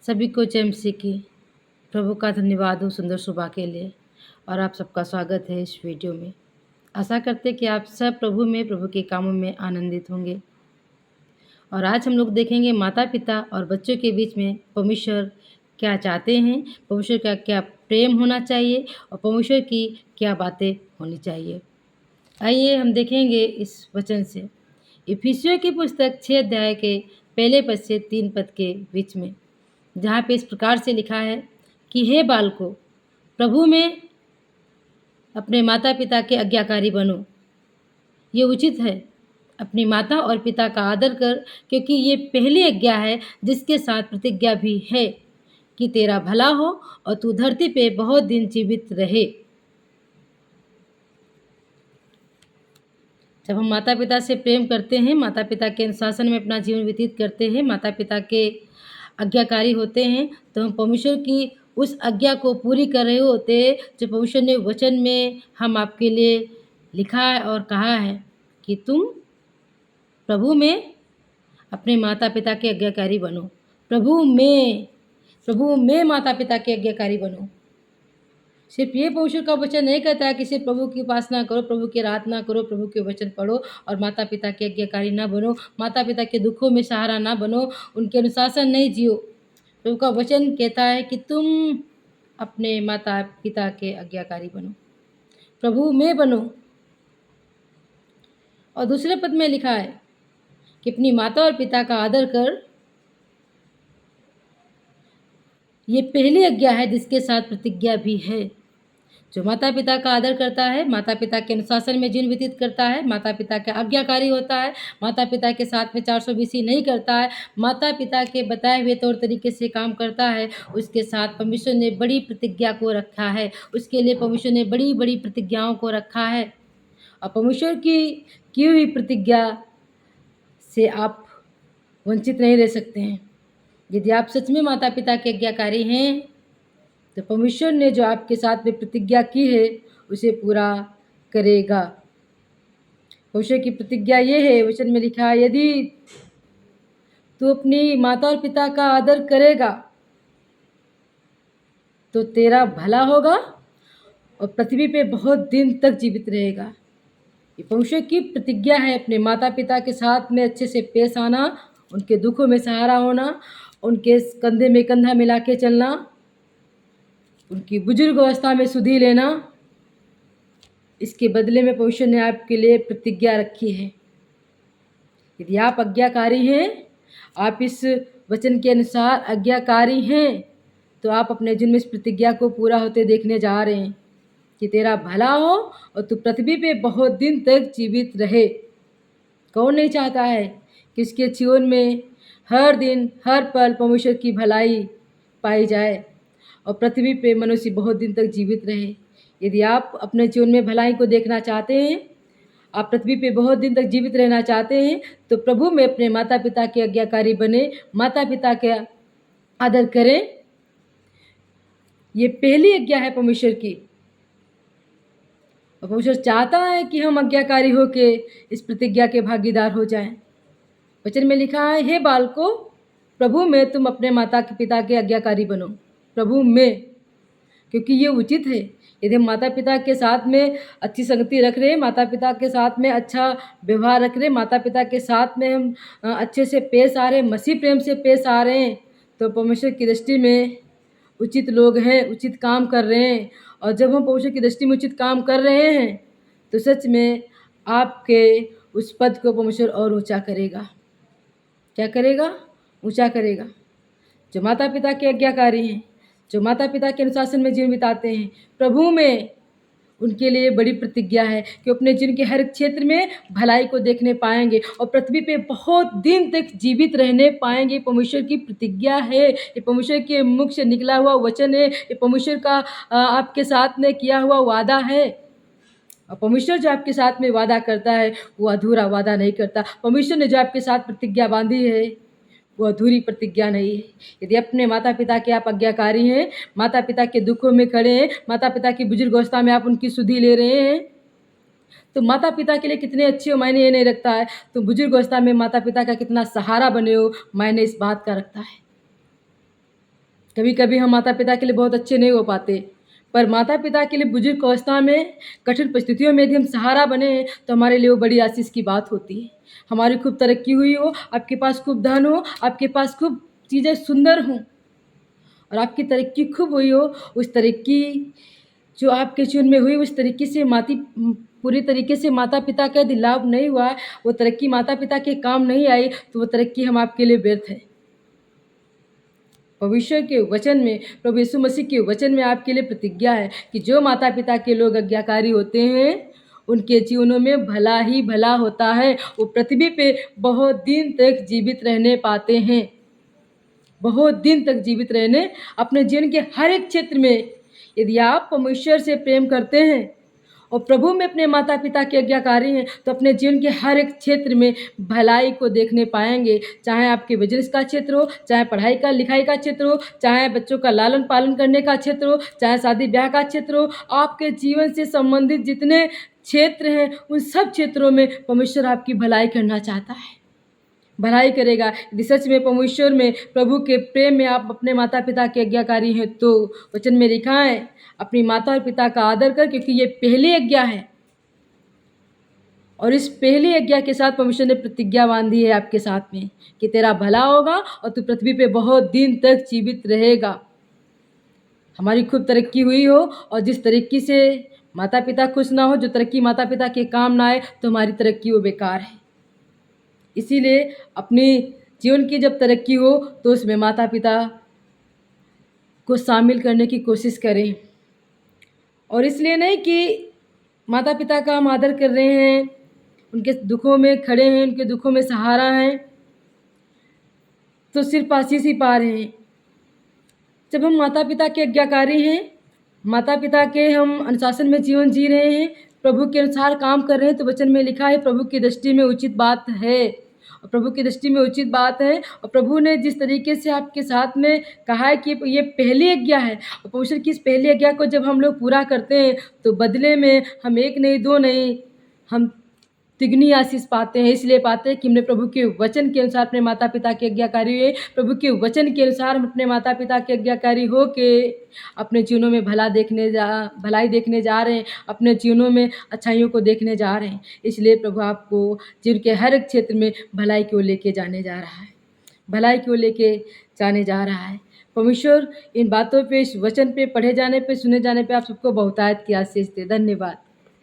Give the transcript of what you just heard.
सभी को जय मसीह की। प्रभु का धन्यवाद हो सुंदर सुबह के लिए और आप सबका स्वागत है इस वीडियो में। आशा करते कि आप सब प्रभु के कामों में आनंदित होंगे। और आज हम लोग देखेंगे माता पिता और बच्चों के बीच में परमेश्वर क्या चाहते हैं, परमेश्वर का क्या प्रेम होना चाहिए और परमेश्वर की क्या बातें होनी चाहिए। आइए हम देखेंगे इस वचन से इफिसियों की पुस्तक 6 अध्याय के पहले पद से 3 पद के बीच में, जहाँ पे इस प्रकार से लिखा है कि हे बालकों, प्रभु में अपने माता पिता के आज्ञाकारी बनो। ये उचित है। अपनी माता और पिता का आदर कर, क्योंकि ये पहली आज्ञा है जिसके साथ प्रतिज्ञा भी है कि तेरा भला हो और तू धरती पे बहुत दिन जीवित रहे। जब हम माता पिता से प्रेम करते हैं, माता पिता के अनुशासन में अपना जीवन व्यतीत करते हैं, माता पिता के आज्ञाकारी होते हैं, तो हम परमेश्वर की उस आज्ञा को पूरी कर रहे होते हैं जो परमेश्वर ने वचन में हम आपके लिए लिखा है और कहा है कि तुम प्रभु में अपने माता पिता के आज्ञाकारी बनो। प्रभु में माता पिता के आज्ञाकारी बनो। सिर्फ ये परमेश्वर का वचन नहीं कहता है कि सिर्फ प्रभु की उपासना करो, प्रभु की आराधना करो, प्रभु के वचन पढ़ो और माता पिता के आज्ञाकारी ना बनो, माता पिता के दुखों में सहारा ना बनो, उनके अनुशासन नहीं जियो। प्रभु का वचन कहता है कि तुम अपने माता पिता के आज्ञाकारी बनो, प्रभु में बनो। और दूसरे पद में लिखा है कि अपनी माता और पिता का आदर कर। ये पहली आज्ञा है जिसके साथ प्रतिज्ञा भी है। जो माता पिता का आदर करता है, माता पिता के अनुशासन में जीवन व्यतीत करता है, माता पिता के आज्ञाकारी होता है, माता पिता के साथ में 420 नहीं करता है, माता पिता के बताए हुए तौर तरीके से काम करता है, उसके साथ परमेश्वर ने बड़ी प्रतिज्ञा को रखा है। उसके लिए परमेश्वर ने बड़ी बड़ी प्रतिज्ञाओं को रखा है। और परमेश्वर की हुई प्रतिज्ञा से आप वंचित नहीं रह सकते हैं। यदि आप सच में माता पिता के आज्ञाकारी हैं तो परमेश्वर ने जो आपके साथ में प्रतिज्ञा की है उसे पूरा करेगा। परमेश्वर की प्रतिज्ञा ये है, वचन में लिखा है, यदि तू अपनी माता और पिता का आदर करेगा तो तेरा भला होगा और पृथ्वी पे बहुत दिन तक जीवित रहेगा। ये परमेश्वर की प्रतिज्ञा है, अपने माता पिता के साथ में अच्छे से पेश आना, उनके दुखों में सहारा होना, उनके कंधे में कंधा मिला के चलना, उनकी बुजुर्ग अवस्था में सुधि लेना। इसके बदले में परमेश्वर ने आपके लिए प्रतिज्ञा रखी है। यदि आप आज्ञाकारी हैं, आप इस वचन के अनुसार आज्ञाकारी हैं, तो आप अपने जीवन में इस प्रतिज्ञा को पूरा होते देखने जा रहे हैं कि तेरा भला हो और तू पृथ्वी पे बहुत दिन तक जीवित रहे। कौन नहीं चाहता है कि उसके जीवन में हर दिन हर पल परमेश्वर की भलाई पाई जाए और पृथ्वी पे मनुष्य बहुत दिन तक जीवित रहे। यदि आप अपने जीवन में भलाई को देखना चाहते हैं, आप पृथ्वी पे बहुत दिन तक जीवित रहना चाहते हैं, तो प्रभु में अपने माता पिता के आज्ञाकारी बने, माता पिता के आदर करें। ये पहली आज्ञा है परमेश्वर की। और परमेश्वर चाहता है कि हम आज्ञाकारी होके इस प्रतिज्ञा के भागीदार हो जाएं। वचन में लिखा है, हे बालकों, प्रभु में तुम अपने माता पिता के आज्ञाकारी बनो। प्रभु में, क्योंकि ये उचित है। यदि हम माता पिता के साथ में अच्छी संगति रख रहे हैं, माता पिता के साथ में अच्छा व्यवहार रख रहे हैं, माता पिता के साथ में हम अच्छे से पेश आ रहे हैं, मसीह प्रेम से पेश आ रहे हैं, तो परमेश्वर की दृष्टि में उचित लोग हैं, उचित काम कर रहे हैं। और जब हम परमेश्वर की दृष्टि में उचित काम कर रहे हैं तो सच में आपके उस पद को परमेश्वर और ऊंचा करेगा। क्या करेगा? ऊंचा करेगा। जो माता पिता के आज्ञाकारी हैं, जो माता पिता के अनुशासन में जीवन बिताते हैं प्रभु में, उनके लिए बड़ी प्रतिज्ञा है कि अपने जीवन के हर क्षेत्र में भलाई को देखने पाएंगे और पृथ्वी पे बहुत दिन तक जीवित रहने पाएंगे। परमेश्वर की प्रतिज्ञा है, ये परमेश्वर के मुख से निकला हुआ वचन है, ये परमेश्वर का आपके साथ में किया हुआ वादा है। और परमेश्वर जो आपके साथ में वादा करता है वो अधूरा वादा नहीं करता। परमेश्वर ने जो आपके साथ प्रतिज्ञा बांधी है वो अधूरी प्रतिज्ञा नहीं है। यदि अपने माता पिता के आप आज्ञाकारी हैं, माता पिता के दुखों में खड़े हैं, माता पिता की बुजुर्ग अवस्था में आप उनकी सुधि ले रहे हैं, तो माता पिता के लिए कितने अच्छे हो मायने ये नहीं रखता है, तो बुजुर्ग अवस्था में माता पिता का कितना सहारा बने हो मायने इस बात का रखता है। कभी कभी हम माता पिता के लिए बहुत अच्छे नहीं हो पाते, पर माता पिता के लिए बुजुर्ग अवस्था में कठिन परिस्थितियों में यदि हम सहारा बने तो हमारे लिए वो बड़ी आशीष की बात होती है। हमारी खूब तरक्की हुई हो, आपके पास खूब धन हो, आपके पास खूब चीज़ें सुंदर हों और आपकी तरक्की खूब हुई हो, उस तरक्की जो आपके जीवन में हुई उस तरीके से पूरी तरीके से माता पिता का यदि लाभ नहीं हुआ, वो तरक्की माता पिता के काम नहीं आई, तो वो तरक्की हम आपके लिए व्यर्थ है। भविष्य के वचन में, प्रभु यीशु मसीह के वचन में आपके लिए प्रतिज्ञा है कि जो माता पिता के लोग आज्ञाकारी होते हैं उनके जीवनों में भला ही भला होता है। वो पृथ्वी पे बहुत दिन तक जीवित रहने पाते हैं, बहुत दिन तक जीवित रहने अपने जीवन के हर एक क्षेत्र में। यदि आप परमेश्वर से प्रेम करते हैं और प्रभु में अपने माता पिता के आज्ञाकारी हैं तो अपने जीवन के हर एक क्षेत्र में भलाई को देखने पाएंगे। चाहे आपके बिजनेस का क्षेत्र हो, चाहे पढ़ाई का लिखाई का क्षेत्र हो, चाहे बच्चों का लालन पालन करने का क्षेत्र हो, चाहे शादी ब्याह का क्षेत्र हो, आपके जीवन से संबंधित जितने क्षेत्र हैं उन सब क्षेत्रों में परमेश्वर आपकी भलाई करना चाहता है, भलाई करेगा। यदि सच में परमेश्वर में प्रभु के प्रेम में आप अपने माता पिता के आज्ञाकारी हैं तो वचन में लिखा है अपनी माता और पिता का आदर कर, क्योंकि ये पहली आज्ञा है। और इस पहली आज्ञा के साथ परमेश्वर ने प्रतिज्ञा बांधी है आपके साथ में कि तेरा भला होगा और तू पृथ्वी पे बहुत दिन तक जीवित रहेगा। हमारी खूब तरक्की हुई हो और जिस तरक्की से माता पिता खुश ना हो, जो तरक्की माता पिता के काम ना आए, तो हमारी तरक्की वो बेकार है। इसीलिए अपनी जीवन की जब तरक्की हो तो उसमें माता पिता को शामिल करने की कोशिश करें। और इसलिए नहीं कि माता पिता का हम आदर कर रहे हैं, उनके दुखों में खड़े हैं, उनके दुखों में सहारा हैं, तो सिर्फ आशीष ही पा रहे हैं। जब हम माता पिता के आज्ञाकारी हैं, माता पिता के हम अनुशासन में जीवन जी रहे हैं, प्रभु के अनुसार काम कर रहे हैं, तो वचन में लिखा है प्रभु की दृष्टि में उचित बात है। और प्रभु की दृष्टि में उचित बात है। और प्रभु ने जिस तरीके से आपके साथ में कहा है कि ये पहली आज्ञा है, और परमेश्वर की इस पहली आज्ञा को जब हम लोग पूरा करते हैं तो बदले में हम एक नहीं दो नहीं, हम तिगनी आशीष पाते हैं। इसलिए पाते हैं कि हमने प्रभु के वचन के अनुसार अपने माता पिता के आज्ञाकारी हुए। प्रभु के वचन के अनुसार हम अपने माता पिता के आज्ञाकारी हो के अपने जीवनों में भलाई देखने जा रहे हैं, अपने जीवनों में अच्छाइयों को देखने जा रहे हैं। इसलिए प्रभु आपको जीवन के हर एक क्षेत्र में भलाई की ओर लेके जाने जा रहा है, भलाई की ओर लेके जाने जा रहा है। परमेश्वर इन बातों पे, इस वचन पे पढ़े जाने पे, सुने जाने पे आप सबको बहुतायत की आशीष दे। धन्यवाद।